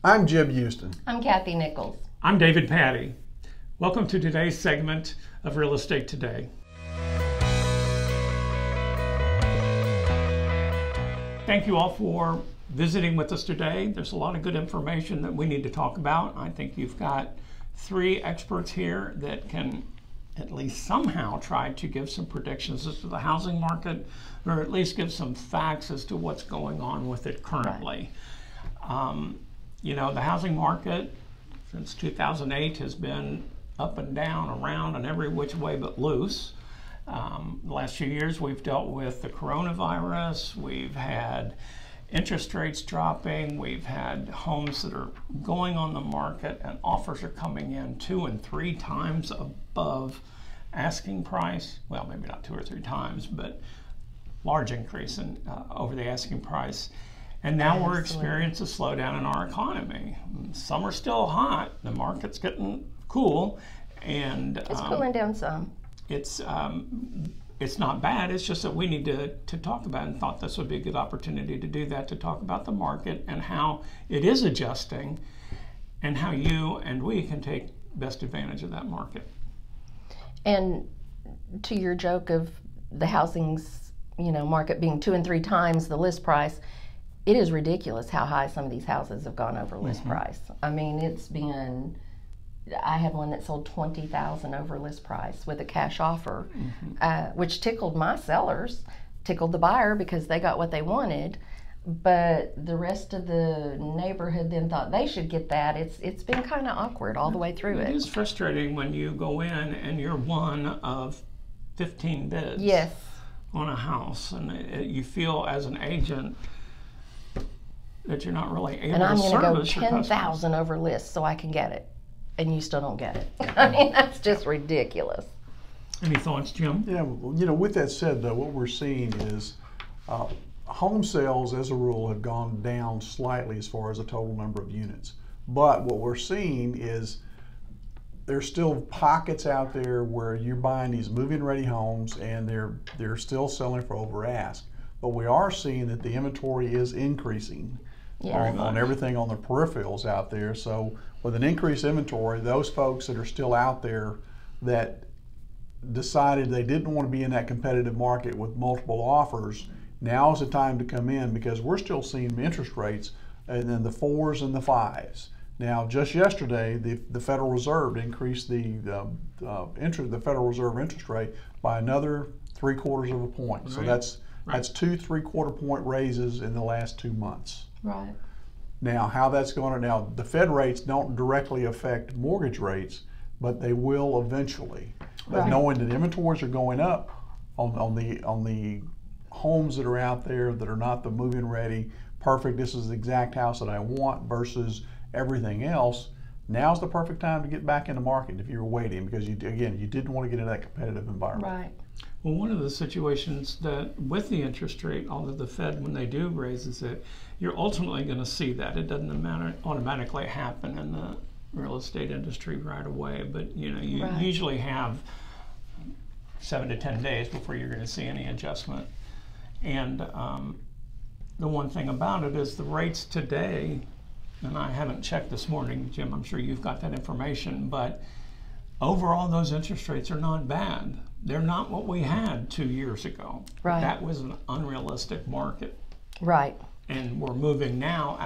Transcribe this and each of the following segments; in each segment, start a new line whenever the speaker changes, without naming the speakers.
I'm Jim Houston.
I'm Kathy Nickles.
I'm David Patty. Welcome to today's segment of Real Estate Today. Thank you all for visiting with us today. There's a lot of good information that we need to talk about. I think you've got three experts here that can at least somehow try to give some predictions as to the housing market, or at least give some facts as to what's going on with it currently. You know, the housing market since 2008 has been up and down, around, and every which way but loose. The last few years we've dealt with the coronavirus, we've had interest rates dropping, we've had homes that are going on the market and offers are coming in 2 and 3 times above asking price. Well, maybe not 2 or 3 times, but large increase in over the asking price. And now we're experiencing a slowdown in our economy. Summer's still hot, the market's getting cool, and
it's cooling down some.
It's not bad, it's just that we need to talk about it, and thought this would be a good opportunity to do that, to talk about the market and how it is adjusting and how you and we can take best advantage of that market. And
to your joke of the housing's market being 2 and 3 times the list price, it is ridiculous how high some of these houses have gone over list price. I mean, it's been, I had one that sold $20,000 over list price with a cash offer, which tickled my sellers, tickled the buyer because they got what they wanted, but the rest of the neighborhood then thought they should get that. It's been kind of awkward all the way through it.
It is frustrating when you go in and you're one of 15 bids on a house, and you feel as an agent that you're not really able to service your customers. And I'm going to go 10,000 over list so I can get it, and you still don't get it. I mean, that's just ridiculous. Any thoughts, Jim?
Yeah, with that said, though, what we're seeing is home sales, as a rule, have gone down slightly as far as the total number of units. But what we're seeing is there's still pockets out there where you're buying these move-in-ready homes, and they're still selling for over ask. But we are seeing that the inventory is increasing on everything on the peripherals out there. So with an increased inventory, those folks that are still out there that decided they didn't want to be in that competitive market with multiple offers, now is the time to come in, because we're still seeing interest rates in the 4s and the 5s. Now, just yesterday, the Federal Reserve increased the Federal Reserve interest rate by another 3/4 of a point. So that's 2 3/4 point raises in the last 2 months.
Right.
Now, how that's going to, now the Fed rates don't directly affect mortgage rates, but they will eventually. But knowing that inventories are going up on the homes that are out there that are not the move-in ready, perfect, this is the exact house that I want versus everything else, now's the perfect time to get back in the market if you were waiting, because you didn't want to get in that competitive environment.
Right.
Well, one of the situations that with the interest rate, although the Fed, when they do raises it, you're ultimately going to see that. It doesn't automatically happen in the real estate industry right away, but you usually have 7 to 10 days before you're going to see any adjustment. And the one thing about it is the rates today, and I haven't checked this morning, Jim, I'm sure you've got that information, but overall those interest rates are not bad. They're not what we had 2 years ago.
Right.
That was an unrealistic market.
Right.
And we're moving now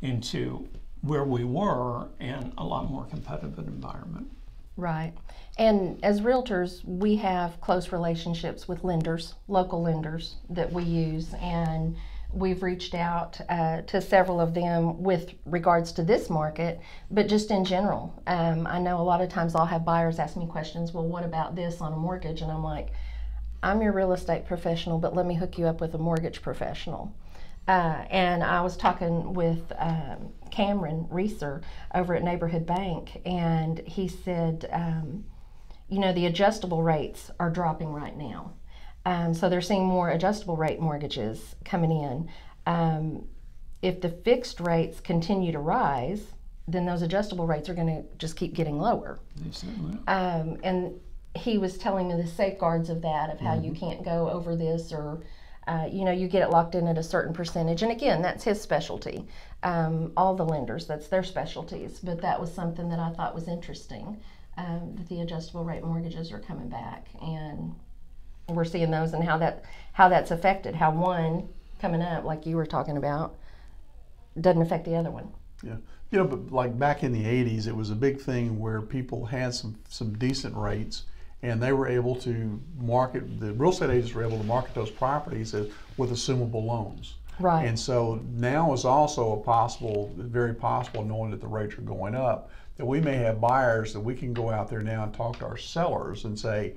into where we were in a lot more competitive environment.
Right. And as realtors, we have close relationships with lenders, local lenders that we use, and we've reached out to several of them with regards to this market, but just in general. I know a lot of times I'll have buyers ask me questions, well, what about this on a mortgage? And I'm like, I'm your real estate professional, but let me hook you up with a mortgage professional. And I was talking with Cameron Reeser over at Neighborhood Bank, and he said, the adjustable rates are dropping right now. So they're seeing more adjustable rate mortgages coming in. If the fixed rates continue to rise, then those adjustable rates are going to just keep getting lower. And he was telling me the safeguards of that, of how you can't go over this, or You get it locked in at a certain percentage. And again, that's his specialty. All the lenders, that's their specialties. But that was something that I thought was interesting, that the adjustable rate mortgages are coming back. And we're seeing those and how that's affected, how one coming up, like you were talking about, doesn't affect the other one.
Yeah. But like back in the 80s, it was a big thing where people had some decent rates, and they were able to market, the real estate agents were able to market those properties with assumable loans.
Right.
And so now is also very possible, knowing that the rates are going up, that we may have buyers that we can go out there now and talk to our sellers and say,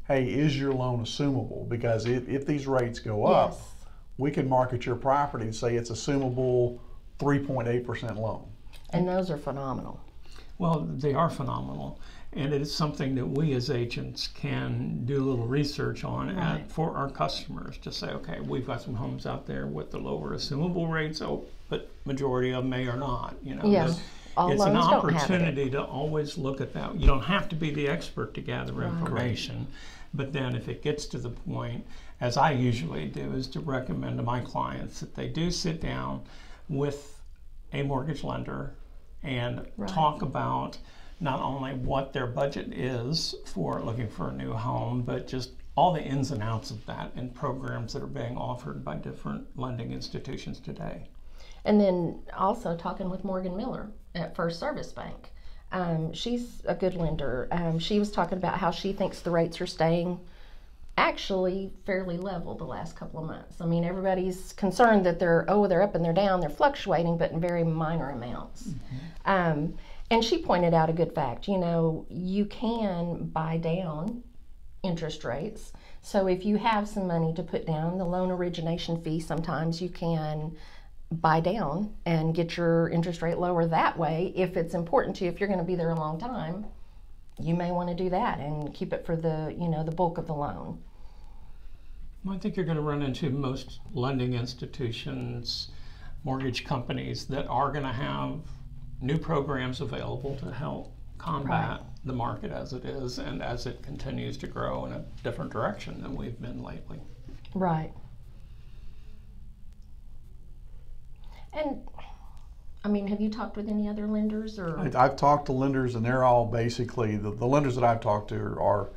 hey, is your loan assumable? Because if these rates go up,
Yes.
we can market your property and say it's assumable 3.8% loan.
And those are phenomenal.
Well, they are phenomenal, and it is something that we as agents can do a little research on for our customers to say, okay, we've got some homes out there with the lower assumable rates, but majority of them may or not.
Yes. All
It's an
loans don't have it.
opportunity to always look at that. You don't have to be the expert to gather information, but then if it gets to the point, as I usually do, is to recommend to my clients that they do sit down with a mortgage lender and talk about not only what their budget is for looking for a new home, but just all the ins and outs of that and programs that are being offered by different lending institutions today.
And then also talking with Morgan Miller at First Service Bank. She's a good lender. She was talking about how she thinks the rates are staying actually fairly level the last couple of months. I mean, everybody's concerned that they're up and they're down, they're fluctuating, but in very minor amounts. And she pointed out a good fact. You can buy down interest rates. So if you have some money to put down, the loan origination fee, sometimes you can buy down and get your interest rate lower that way. If it's important to you, if you're going to be there a long time, you may want to do that and keep it for the bulk of the loan.
Well, I think you're going to run into most lending institutions, mortgage companies that are going to have new programs available to help combat the market as it is and as it continues to grow in a different direction than we've been lately.
Right. And I mean, have you talked with any other lenders? Or
I've talked to lenders, and they're all basically, the lenders that I've talked to are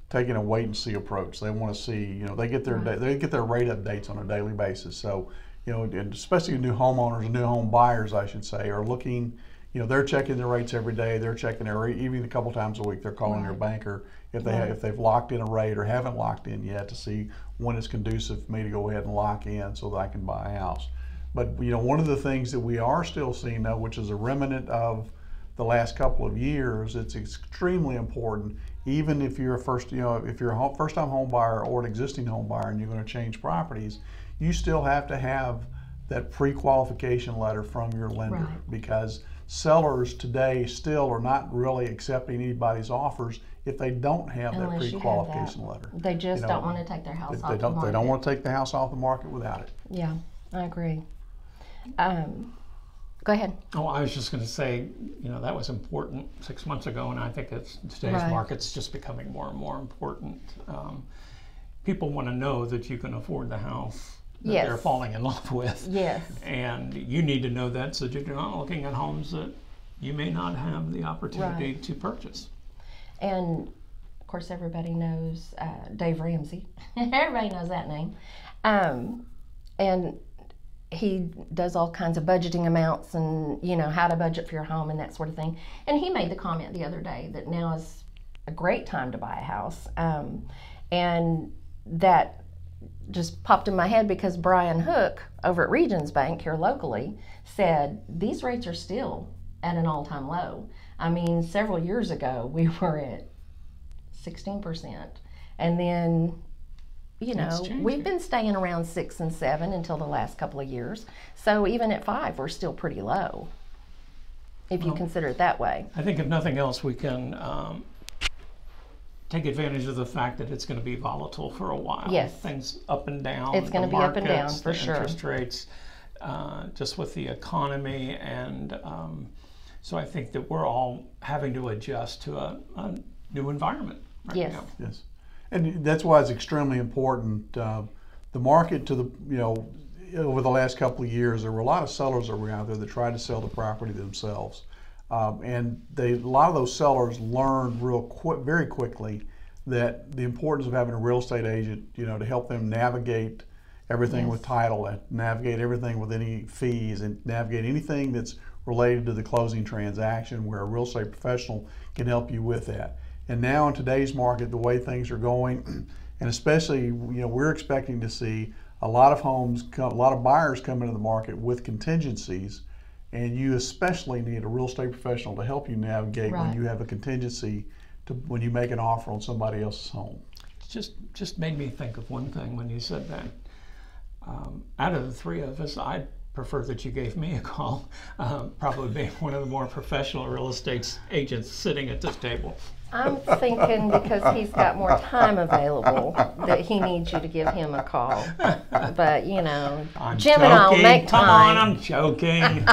taking a wait and see approach. They want to see, they get their rate updates on a daily basis. So, and especially new homeowners and new home buyers, I should say, are looking. They're checking their rates every day. They're checking their rate even a couple times a week. They're calling their banker if they've locked in a rate or haven't locked in yet to see when it's conducive for me to go ahead and lock in so that I can buy a house. But one of the things that we are still seeing, though, which is a remnant of the last couple of years, it's extremely important. Even if you're a first-time home buyer or an existing home buyer, and you're going to change properties, you still have to have that pre-qualification letter from your lender, because sellers today still are not really accepting anybody's offers if they don't have that pre-qualification letter.
They just don't want to take their house off the market.
They don't want to take the house off the market without it.
Yeah, I agree. Go ahead.
Oh, I was just going to say, that was important 6 months ago, and I think today's market's just becoming more and more important. People want to know that you can afford the house that they're falling in love with.
Yes.
And you need to know that so that you're not looking at homes that you may not have the opportunity to purchase.
And of course, everybody knows Dave Ramsey. Everybody knows that name. And he does all kinds of budgeting amounts and, how to budget for your home and that sort of thing. And he made the comment the other day that now is a great time to buy a house. And that just popped in my head because Brian Hook over at Regions Bank here locally said these rates are still at an all-time low. I mean, several years ago we were at 16%. And then we've been staying around 6 and 7 until the last couple of years. So even at 5, we're still pretty low, if you consider it that way.
I think if nothing else, we can take advantage of the fact that it's going to be volatile for a while.
Yes.
Things up and down.
It's going to be up and down for sure.
Interest rates, just with the economy. And so I think that we're all having to adjust to a new environment right now.
Yes. And that's why it's extremely important the market to the, over the last couple of years, there were a lot of sellers that were out there that tried to sell the property themselves. And a lot of those sellers learned very quickly that the importance of having a real estate agent, to help them navigate everything with title, and navigate everything with any fees, and navigate anything that's related to the closing transaction, where a real estate professional can help you with that. And now in today's market, the way things are going, and especially, we're expecting to see a lot of buyers come into the market with contingencies, and you especially need a real estate professional to help you navigate when you have a contingency when you make an offer on somebody else's home.
Just made me think of one thing when you said that. Out of the three of us, I'd prefer that you gave me a call, probably being one of the more professional real estate agents sitting at this table.
I'm thinking because he's got more time available that he needs you to give him a call. But
I'm
Jim
joking.
and I'll make time.
Come on, I'm joking.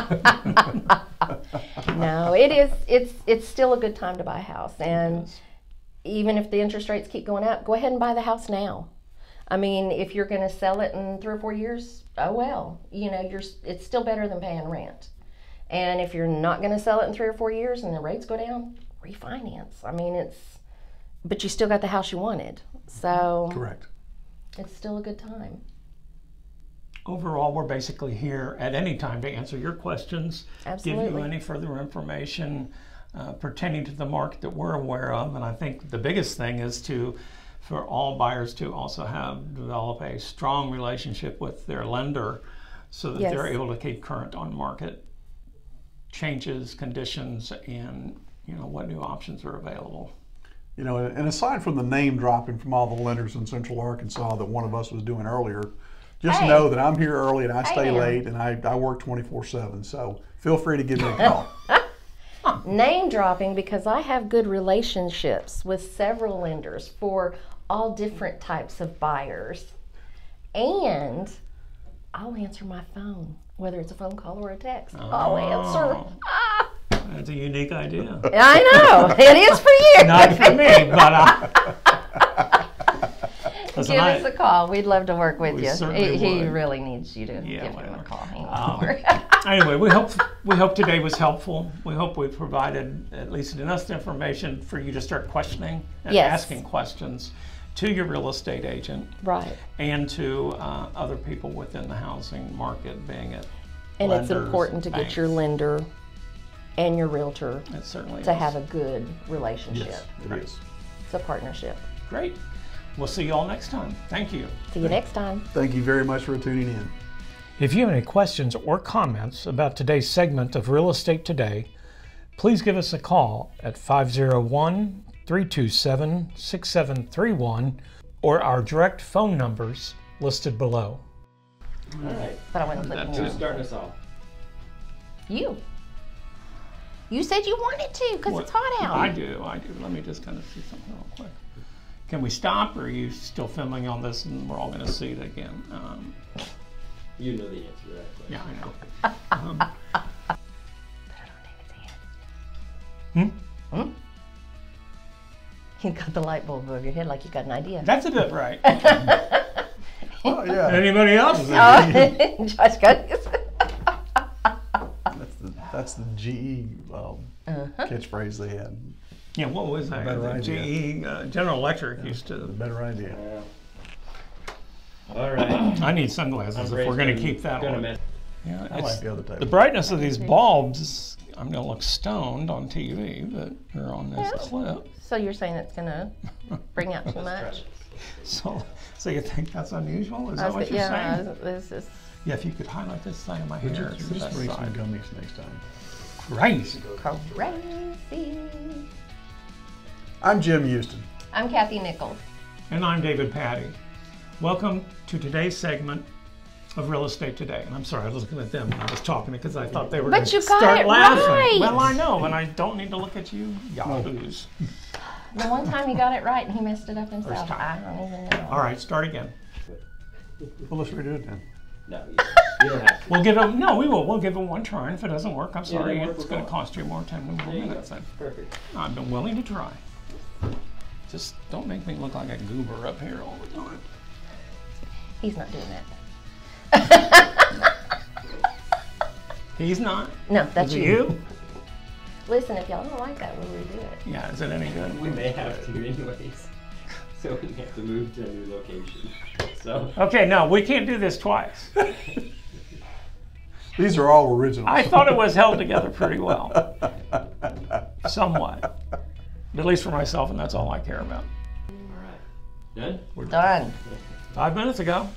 No, it's still a good time to buy a house, and even if the interest rates keep going up, go ahead and buy the house now. I mean, if you're going to sell it in 3 or 4 years, oh well, it's still better than paying rent. And if you're not going to sell it in 3 or 4 years and the rates go down, refinance. I mean, but you still got the house you wanted. So
correct.
It's still a good time.
Overall, we're basically here at any time to answer your questions,
Absolutely.
give you any further information pertaining to the market that we're aware of. And I think the biggest thing is for all buyers to also develop a strong relationship with their lender, so that they're able to keep current on market changes, conditions, and what new options are available.
And aside from the name dropping from all the lenders in Central Arkansas that one of us was doing earlier, just know that I'm here early and I stay late, and I work 24/7. So feel free to give me a call.
Name dropping because I have good relationships with several lenders for all different types of buyers, and I'll answer my phone, whether it's a phone call or a text. I'll answer.
That's a unique idea.
I know, it is for you.
Not for me, but listen,
give us a call. We'd love to work with you. He
would.
really needs you to give him a call.
Anyway, we hope today was helpful. We hope we provided at least enough information for you to start questioning and asking questions to your real estate agent,
right,
and to other people within the housing market, being it
and
lenders,
it's important to get your lender and your realtor to have a good relationship.
Yes, it is.
It's a partnership.
Great. We'll see you all next time. Thank you.
See you next time.
Thank you very much for tuning in.
If you have any questions or comments about today's segment of Real Estate Today, please give us a call at 501-327-6731 or our direct phone numbers listed below.
All right.
But I wasn't looking.
Who's starting us off?
You said you wanted to because it's hot out.
I do. Let me just kind of see something real quick. Can we stop, or are you still filming on this and we're all going to see it again?
You know the answer to that question.
Yeah, I know.
Put it on David's head. You got the light bulb over your head like you got an idea.
That's a bit right.
Oh, yeah.
Anybody else?
Josh got his.
That's the GE catchphrase they had.
Yeah, what was that?
Better
The GE, General Electric used to.
Better idea.
All right.
I need sunglasses if we're going to keep that on. Yeah,
I like the other table.
The brightness of these bulbs, I'm going to look stoned on TV, but or on this clip.
So you're saying it's going to bring out too much?
So you think that's unusual? Is that what you're saying?
This is.
Yeah, if you could highlight this side of my hair.
Just
it's the best
bring
side.
some gummies next time.
Crazy.
Crazy.
I'm Jim Houston.
I'm Kathy Nickles.
And I'm David Patty. Welcome to today's segment of Real Estate Today. And I'm sorry, I was looking at them when I was talking because I thought they were going to start laughing.
Right.
Well, I know, and I don't need to look at you yahoos.
The one time he got it right and he messed it up himself.
First time.
I don't even know.
All right, start again.
Well, let's redo it then.
No, you don't have to.
We'll give him, no, we will. We'll give him one try. And if it doesn't work, I'm sorry.
doesn't work,
It's
we're
going to
gone.
cost you more time than
There
4
you go.
minutes. Then.
Perfect.
I've been willing to try. Just don't make me look like a goober up here all the time.
He's not doing that.
He's not?
No, that's
Is it
you.
you?
Listen, if y'all don't like that, we'll redo it.
Yeah, is it any good?
We may have to anyways. So we have to move to a new location. So.
Okay, no, we can't do this twice.
These are all originals.
I thought it was held together pretty well. Somewhat. At least for myself, and that's all I care about.
All right. Done?
Done.
5 minutes ago.